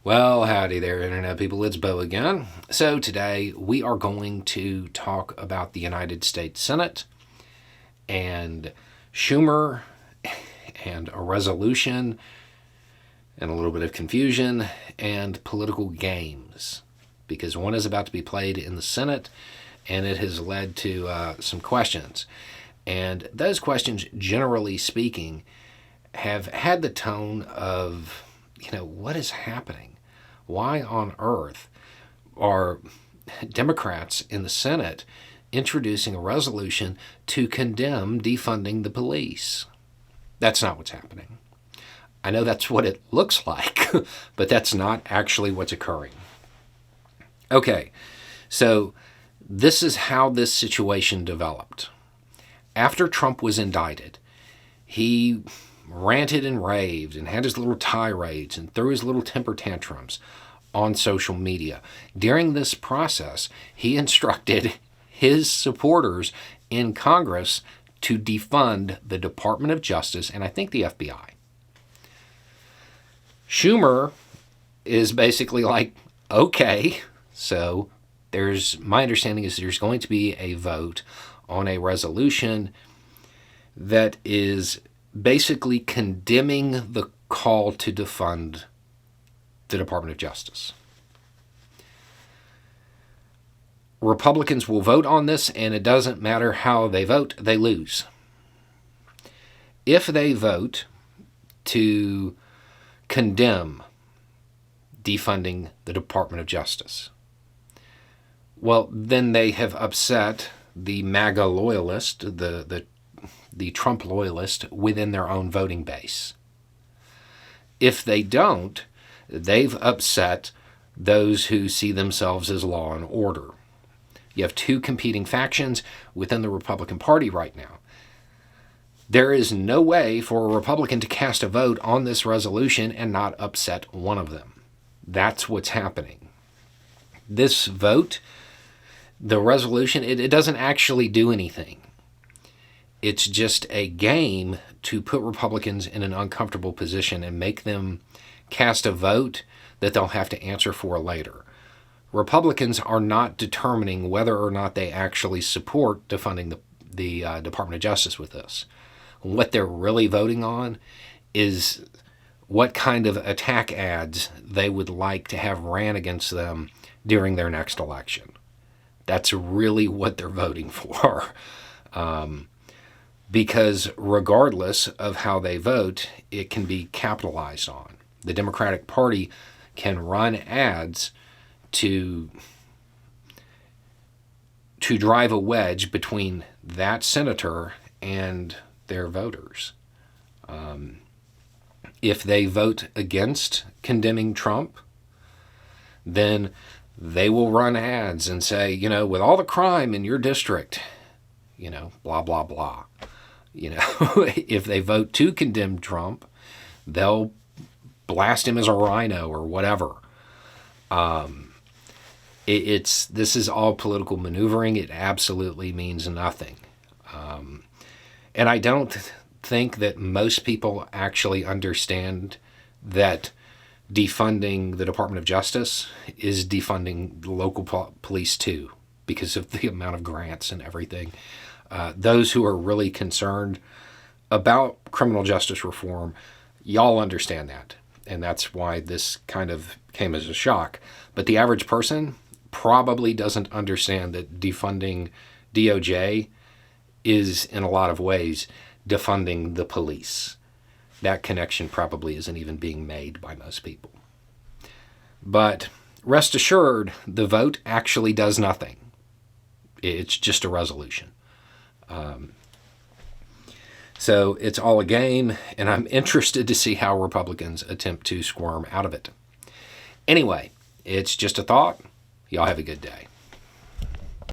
Well, howdy there, Internet people. It's Bo again. So, today we are going to talk about the United States Senate and Schumer and a resolution and a little bit of confusion and political games. Because one is about to be played in the Senate and it has led to some questions. And those questions, generally speaking, have had the tone of, what is happening? Why on earth are Democrats in the Senate introducing a resolution to condemn defunding the police? That's not what's happening. I know that's what it looks like, but that's not actually what's occurring. Okay, so this is how this situation developed. After Trump was indicted, he ranted and raved and had his little tirades and threw his little temper tantrums on social media. During this process, he instructed his supporters in Congress to defund the Department of Justice and I think the FBI. Schumer is basically like, okay, so my understanding is there's going to be a vote on a resolution that is basically condemning the call to defund the Department of Justice. Republicans will vote on this, and it doesn't matter how they vote, they lose. If they vote to condemn defunding the Department of Justice, well, then they have upset the MAGA loyalist, the Trump loyalist within their own voting base. If they don't, they've upset those who see themselves as law and order. You have two competing factions within the Republican Party right now. There is no way for a Republican to cast a vote on this resolution and not upset one of them. That's what's happening. This vote, the resolution, it doesn't actually do anything. It's just a game to put Republicans in an uncomfortable position and make them cast a vote that they'll have to answer for later. Republicans are not determining whether or not they actually support defunding the Department of Justice with this. What they're really voting on is what kind of attack ads they would like to have ran against them during their next election. That's really what they're voting for. Because regardless of how they vote, it can be capitalized on. The Democratic Party can run ads to drive a wedge between that senator and their voters. If they vote against condemning Trump, then they will run ads and say, with all the crime in your district, blah, blah, blah. If they vote to condemn Trump, they'll blast him as a rhino or whatever. This is all political maneuvering. It absolutely means nothing. And I don't think that most people actually understand that defunding the Department of Justice is defunding the local police too, because of the amount of grants and everything. Those who are really concerned about criminal justice reform, y'all understand that. And that's why this kind of came as a shock. But the average person probably doesn't understand that defunding DOJ is, in a lot of ways, defunding the police. That connection probably isn't even being made by most people. But rest assured, the vote actually does nothing. It's just a resolution. So it's all a game, and I'm interested to see how Republicans attempt to squirm out of it. Anyway, it's just a thought. Y'all have a good day.